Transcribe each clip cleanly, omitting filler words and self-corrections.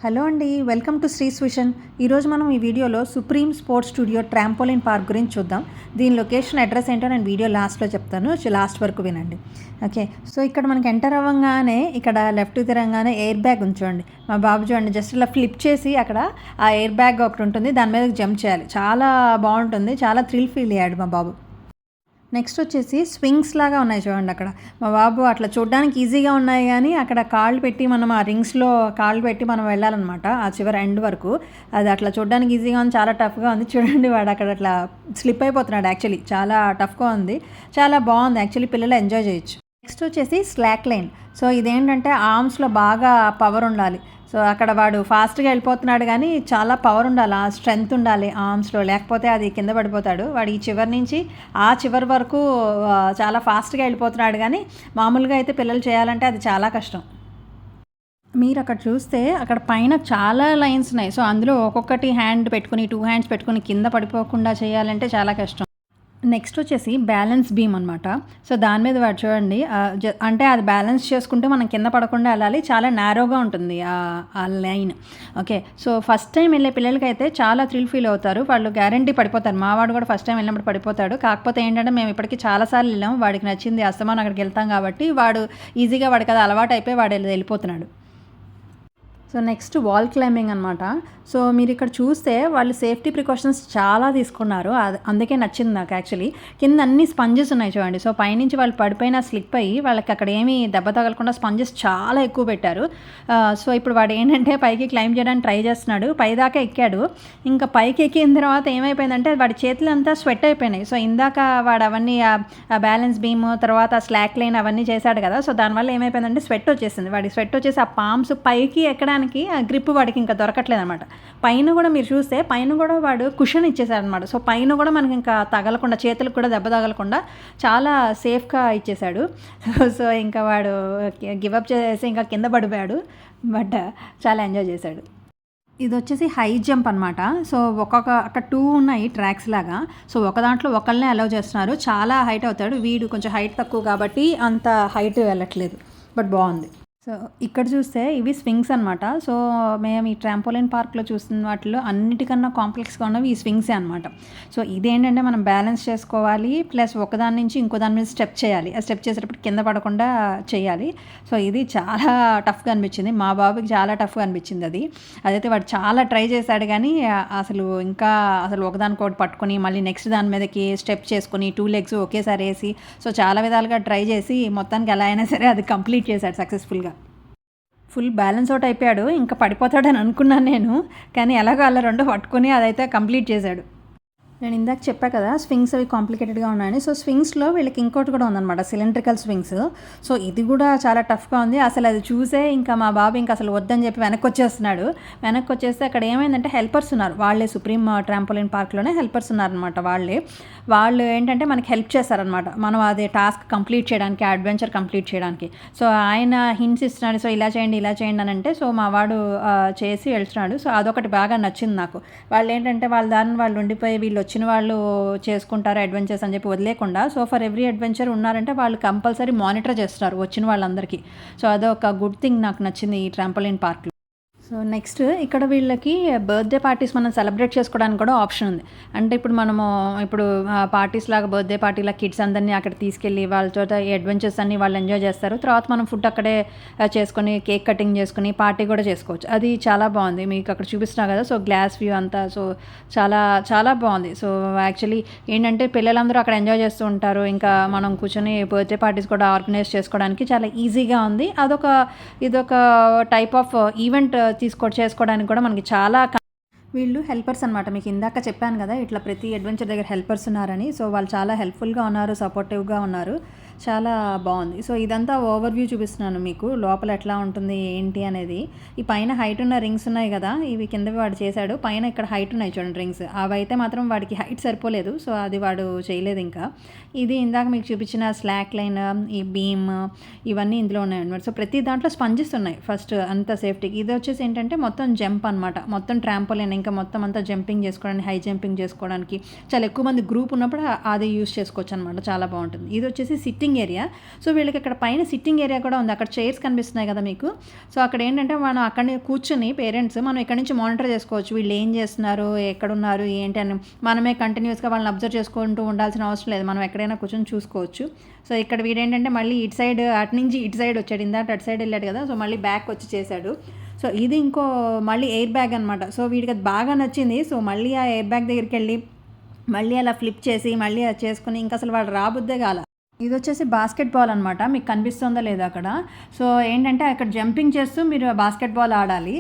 Hello అండి, welcome to Shri స్విషన్. ఈరోజు మనం ఈ వీడియోలో supreme sports studio trampoline park గురించి చూద్దాం. దీని లొకేషన్ అడ్రస్ ఏంటో నేను వీడియో లాస్ట్లో చెప్తాను, లాస్ట్ వరకు వినండి. ఓకే, సో ఇక్కడ మనకి ఎంటర్ అవ్వగానే ఇక్కడ లెఫ్ట్ తిరగగానే ఎయిర్ బ్యాగ్ ఉంచండి. మా బాబు చూడండి, జస్ట్ ఇలా ఫ్లిప్ చేసి అక్కడ ఆ ఎయిర్ బ్యాగ్ ఒకటి ఉంటుంది, దాని మీద జంప్ చేయాలి. చాలా బాగుంటుంది, చాలా థ్రిల్ ఫీల్ అయ్యాడు మా బాబు. నెక్స్ట్ వచ్చేసి స్వింగ్స్ లాగా ఉన్నాయి చూడండి. అక్కడ మా బాబు అట్లా చూడడానికి ఈజీగా ఉన్నాయి, కానీ అక్కడ కాళ్ళు పెట్టి మనం ఆ రింగ్స్లో కాళ్ళు పెట్టి మనం వెళ్ళాలన్నమాట ఆ చివరి ఎండ్ వరకు. అది అట్లా చూడడానికి ఈజీగా ఉంది, చాలా టఫ్గా ఉంది. చూడండి వాడు అక్కడ అట్లా స్లిప్ అయిపోతున్నాడు. యాక్చువల్లీ చాలా టఫ్గా ఉంది, చాలా బాగుంది. యాక్చువల్లీ పిల్లలు ఎంజాయ్ చేయొచ్చు. నెక్స్ట్ వచ్చేసి స్లాక్ లైన్. సో ఇదేంటంటే ఆర్మ్స్లో బాగా పవర్ ఉండాలి. సో అక్కడ వాడు ఫాస్ట్గా వెళ్ళిపోతున్నాడు, కానీ చాలా పవర్ ఉండాలి, ఆ స్ట్రెంగ్త్ ఉండాలి ఆర్మ్స్లో, లేకపోతే అది కింద పడిపోతాడు. వాడు ఈ చివరి నుంచి ఆ చివరి వరకు చాలా ఫాస్ట్గా వెళ్ళిపోతున్నాడు, కానీ మామూలుగా అయితే పిల్లలు చేయాలంటే అది చాలా కష్టం. మీరు అక్కడ చూస్తే అక్కడ పైన చాలా లైన్స్ ఉన్నాయి. సో అందులో ఒక్కొక్కటి హ్యాండ్ పెట్టుకుని 2 హ్యాండ్స్ పెట్టుకుని కింద పడిపోకుండా చేయాలంటే చాలా కష్టం. నెక్స్ట్ వచ్చేసి బ్యాలెన్స్ బీమ్ అనమాట. సో దాని మీద వాడు చూడండి, అంటే అది బ్యాలెన్స్ చేసుకుంటూ మనం కింద పడకుండా వెళ్ళాలి. చాలా నారోగా ఉంటుంది ఆ line. Okay, so first time వెళ్ళే పిల్లలకైతే చాలా థ్రిల్ ఫీల్ అవుతారు, వాళ్ళు గ్యారంటీ పడిపోతారు. మా వాడు కూడా ఫస్ట్ టైం వెళ్ళినప్పుడు పడిపోతాడు. కాకపోతే ఏంటంటే మేము ఇప్పటికీ చాలాసార్లు వెళ్ళాం, వాడికి నచ్చింది, అస్తమానం అక్కడికి వెళ్తాం కాబట్టి వాడు ఈజీగా వాడికి అది అలవాటు అయిపోయి వాడు వెళ్ళిపోతున్నాడు. సో నెక్స్ట్ వాల్ క్లైంబింగ్ అనమాట. సో మీరు ఇక్కడ చూస్తే వాళ్ళు సేఫ్టీ ప్రికాషన్స్ చాలా తీసుకున్నారు, అందుకే నచ్చింది నాకు. యాక్చువల్లీ కింద అన్ని స్పంజెస్ ఉన్నాయి చూడండి. సో పైనుంచి వాళ్ళు పడిపోయినా స్లిప్ అయ్యి వాళ్ళకి అక్కడ ఏమీ దెబ్బ తగలకుండా స్పంజెస్ చాలా ఎక్కువ పెట్టారు. సో ఇప్పుడు వాడు ఏంటంటే పైకి క్లైంబ్ చేయడానికి ట్రై చేస్తున్నాడు, పైదాకా ఎక్కాడు. ఇంకా పైకి ఎక్కిన తర్వాత ఏమైపోయిందంటే వాడి చేతులు అంతా స్వెట్ అయిపోయినాయి. సో ఇందాక వాడు అవన్నీ బ్యాలెన్స్ బీమ్ తర్వాత స్లాక్ లైన్ అవన్నీ చేశాడు కదా, సో దానివల్ల ఏమైపోయిందంటే స్వెట్ వచ్చేసింది. వాడి స్వెట్ వచ్చేసి ఆ పామ్స్ పైకి ఎక్కడానికి ఆ గ్రిప్ వాడికి ఇంకా దొరకట్లేదు అనమాట. పైన కూడా మీరు చూస్తే పైన కూడా వాడు కుషన్ ఇచ్చేసాడు అనమాట. సో పైన కూడా మనకి ఇంకా తగలకుండా, చేతులకు కూడా దెబ్బ తగలకుండా చాలా సేఫ్గా ఇచ్చేసాడు. సో ఇంకా వాడు గివప్ చేసి ఇంకా కింద పడిపోయాడు, బట్ చాలా ఎంజాయ్ చేశాడు. ఇది వచ్చేసి హై జంప్ అనమాట. సో అక్కడ 2 ఉన్నాయి ట్రాక్స్ లాగా. సో ఒక దాంట్లో ఒకళ్ళనే అలౌ చేస్తున్నారు, చాలా హైట్ అవుతాడు. వీడు కొంచెం హైట్ తక్కువ కాబట్టి అంత హైట్ వెళ్ళట్లేదు, బట్ బాగుంది. సో ఇక్కడ చూస్తే ఇవి స్వింగ్స్ అనమాట. సో మేము ఈ ట్రాంపోలిన్ పార్క్లో చూస్తున్న వాటిలో అన్నిటికన్నా కాంప్లెక్స్గా ఉన్నవి ఈ స్వింగ్సే అనమాట. సో ఇదేంటంటే మనం బ్యాలెన్స్ చేసుకోవాలి, ప్లస్ ఒకదాని నుంచి ఇంకో దాని మీద స్టెప్ చేయాలి. ఆ స్టెప్ చేసేటప్పుడు కింద పడకుండా చేయాలి. సో ఇది చాలా టఫ్గా అనిపించింది, మా బాబుకి చాలా టఫ్గా అనిపించింది అది. అదైతే వాడు చాలా ట్రై చేశాడు, కానీ అసలు ఒకదానికొకటి పట్టుకొని మళ్ళీ నెక్స్ట్ దాని మీదకి స్టెప్ చేసుకొని 2 లెగ్స్ ఒకేసారి వేసి, సో చాలా విధాలుగా ట్రై చేసి మొత్తానికి ఎలా అయినా సరే అది కంప్లీట్ చేశాడు సక్సెస్ఫుల్గా. ఫుల్ బ్యాలెన్స్ అవుట్ అయిపోయాడు, ఇంకా పడిపోతాడని అనుకున్నాను నేను, కానీ ఎలాగో అలా 2 పట్టుకొని అదైతే కంప్లీట్ చేశాడు. నేను ఇందాక చెప్పా కదా స్వింగ్స్ అవి కాంప్లికేటెడ్గా ఉన్నాయని. సో స్వింగ్స్లో వీళ్ళకి ఇంకోటి కూడా ఉందన్నమాట, సిలిండ్రికల్ స్వింగ్స్. సో ఇది కూడా చాలా టఫ్గా ఉంది. అసలు అది చూసే ఇంకా మా బాబు ఇంకా అసలు వద్దని చెప్పి వెనక్కి వచ్చేస్తున్నాడు. వెనక్కి వచ్చేస్తే అక్కడ ఏమైందంటే హెల్పర్స్ ఉన్నారు, వాళ్ళే సుప్రీం ట్రాంపోలిన్ పార్క్లోనే హెల్పర్స్ ఉన్నారనమాట. వాళ్ళు ఏంటంటే మనకి హెల్ప్ చేస్తారనమాట, మనం అదే టాస్క్ కంప్లీట్ చేయడానికి, అడ్వెంచర్ కంప్లీట్ చేయడానికి. సో ఆయన హింట్స్ ఇస్తున్నాడు, సో ఇలా చేయండి ఇలా చేయండి అని అంటే, సో మా వాడు చేసి వెళ్తున్నాడు. సో అదొకటి బాగా నచ్చింది నాకు. వాళ్ళు ఏంటంటే వాళ్ళ దారిని వాళ్ళు ఉండిపోయి వీళ్ళు వచ్చిన వాళ్ళు చేసుకుంటారు అడ్వెంచర్స్ అని చెప్పి వదిలేకుండా, సో ఫర్ ఎవ్రీ అడ్వెంచర్ ఉన్నారంటే వాళ్ళు కంపల్సరీ మానిటర్ చేస్తారు వచ్చిన వాళ్ళందరికీ. సో అదొక గుడ్ థింగ్ నాకు నచ్చింది ఈ ట్రాంపోలిన్ పార్క్లో. సో నెక్స్ట్ ఇక్కడ వీళ్ళకి బర్త్డే పార్టీస్ మనం సెలబ్రేట్ చేసుకోవడానికి కూడా ఆప్షన్ ఉంది. అంటే ఇప్పుడు పార్టీస్ లాగా బర్త్డే పార్టీలా కిడ్స్ అందరినీ అక్కడ తీసుకెళ్ళి వాళ్ళతో ఈ అడ్వెంచర్స్ అన్నీ వాళ్ళు ఎంజాయ్ చేస్తారు. తర్వాత మనం ఫుడ్ అక్కడే చేసుకొని కేక్ కటింగ్ చేసుకుని పార్టీ కూడా చేసుకోవచ్చు. అది చాలా బాగుంది, మీకు అక్కడ చూపిస్తున్నా కదా. సో గ్లాస్ వ్యూ అంతా, సో చాలా చాలా బాగుంది. సో యాక్చువల్లీ ఏంటంటే పిల్లలందరూ అక్కడ ఎంజాయ్ చేస్తూ ఉంటారు, ఇంకా మనం కూర్చొని బర్త్డే పార్టీస్ కూడా ఆర్గనైజ్ చేసుకోవడానికి చాలా ఈజీగా ఉంది. ఇదొక టైప్ ఆఫ్ ఈవెంట్ చేసుకోవడానికి కూడా మనకి చాలా వీళ్ళు హెల్పర్స్ అనమాట. మీకు ఇందాక చెప్పాను కదా ఇట్లా ప్రతి అడ్వెంచర్ దగ్గర హెల్పర్స్ ఉన్నారని. సో వాళ్ళు చాలా హెల్ప్ఫుల్గా ఉన్నారు, సపోర్టివ్గా ఉన్నారు, చాలా బాగుంది. సో ఇదంతా ఓవర్వ్యూ చూపిస్తున్నాను మీకు, లోపల ఎట్లా ఉంటుంది ఏంటి అనేది. ఈ పైన హైట్ ఉన్న రింగ్స్ ఉన్నాయి కదా, ఇవి కిందవి వాడు చేశాడు. పైన ఇక్కడ హైట్ ఉన్నాయి చూడండి రింగ్స్, అవి అయితే మాత్రం వాడికి హైట్ సరిపోలేదు, సో అది వాడు చేయలేదు. ఇంకా ఇది ఇందాక మీకు చూపించిన స్లాక్ లైన్, ఈ బీమ్, ఇవన్నీ ఇందులో ఉన్నాయన్నమాట. సో ప్రతి దాంట్లో స్పంజెస్ ఉన్నాయి ఫస్ట్ అంత సేఫ్టీకి. ఇది వచ్చేసి ఏంటంటే మొత్తం జంప్ అనమాట, మొత్తం ట్రాంపోలిన్, ఇంకా మొత్తం అంతా జంపింగ్ చేసుకోవడానికి, హై జంపింగ్ చేసుకోవడానికి చాలా ఎక్కువ మంది గ్రూప్ ఉన్నప్పుడు అది యూస్ చేసుకోవచ్చు అనమాట, చాలా బాగుంటుంది. ఇది వచ్చేసి సిట్టింగ్ సిట్టింగ్ ఏరియా. సో వీళ్ళకి ఇక్కడ పైన సిట్టింగ్ ఏరియా కూడా ఉంది. అక్కడ చైర్స్ కనిపిస్తున్నాయి కదా మీకు. సో అక్కడ ఏంటంటే మనం అక్కడనే కూర్చొని పేరెంట్స్ మనం ఇక్కడ నుంచి మానిటర్ చేసుకోవచ్చు. వీళ్ళు ఏం చేస్తున్నారు, ఎక్కడున్నారు, ఏంటి అని మనమే కంటిన్యూస్గా వాళ్ళని అబ్జర్వ్ చేసుకుంటూ ఉండాల్సిన అవసరం లేదు. మనం ఎక్కడైనా కూర్చొని చూసుకోవచ్చు. సో ఇక్కడ వీడేంటంటే మళ్ళీ ఇటు సైడ్ అటు నుంచి ఇటు సైడ్ వచ్చాడు. ఇందాక అటు సైడ్ వెళ్ళాడు కదా, సో మళ్ళీ బ్యాక్ వచ్చి చేశాడు. సో ఇది ఇంకో మళ్ళీ ఎయిర్ బ్యాగ్ అనమాట. సో వీడికి అది బాగా నచ్చింది. సో మళ్ళీ ఆ ఎయిర్ బ్యాగ్ దగ్గరికి వెళ్ళి మళ్ళీ అలా ఫ్లిప్ చేసి మళ్ళీ అది చేసుకుని ఇంకా అసలు వాడు రాబుద్దే కాల. ఇది వచ్చేసి బాస్కెట్ బాల్ అనమాట. మీకు కనిపిస్తుందో లేదో అక్కడ. సో ఏంటంటే అక్కడ జంపింగ్ చేస్తూ మీరు బాస్కెట్ బాల్ ఆడాలి.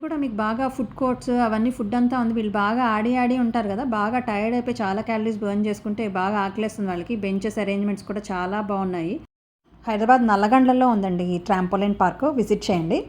కూడా మీకు బాగా ఫుడ్ కోర్ట్స్ అవన్నీ ఫుడ్ అంతా ఉంది. వీళ్ళు బాగా ఆడి ఉంటారు కదా, బాగా టైర్డ్ అయిపోయి చాలా క్యాలరీస్ బర్న్ చేసుకుంటే బాగా ఆకలేస్తుంది వాళ్ళకి. బెంచెస్ అరేంజ్మెంట్స్ కూడా చాలా బాగున్నాయి. హైదరాబాద్ నల్లగండ్లలో ఉందండి ఈ ట్రాంపోలిన్ పార్క్. విజిట్ చేయండి.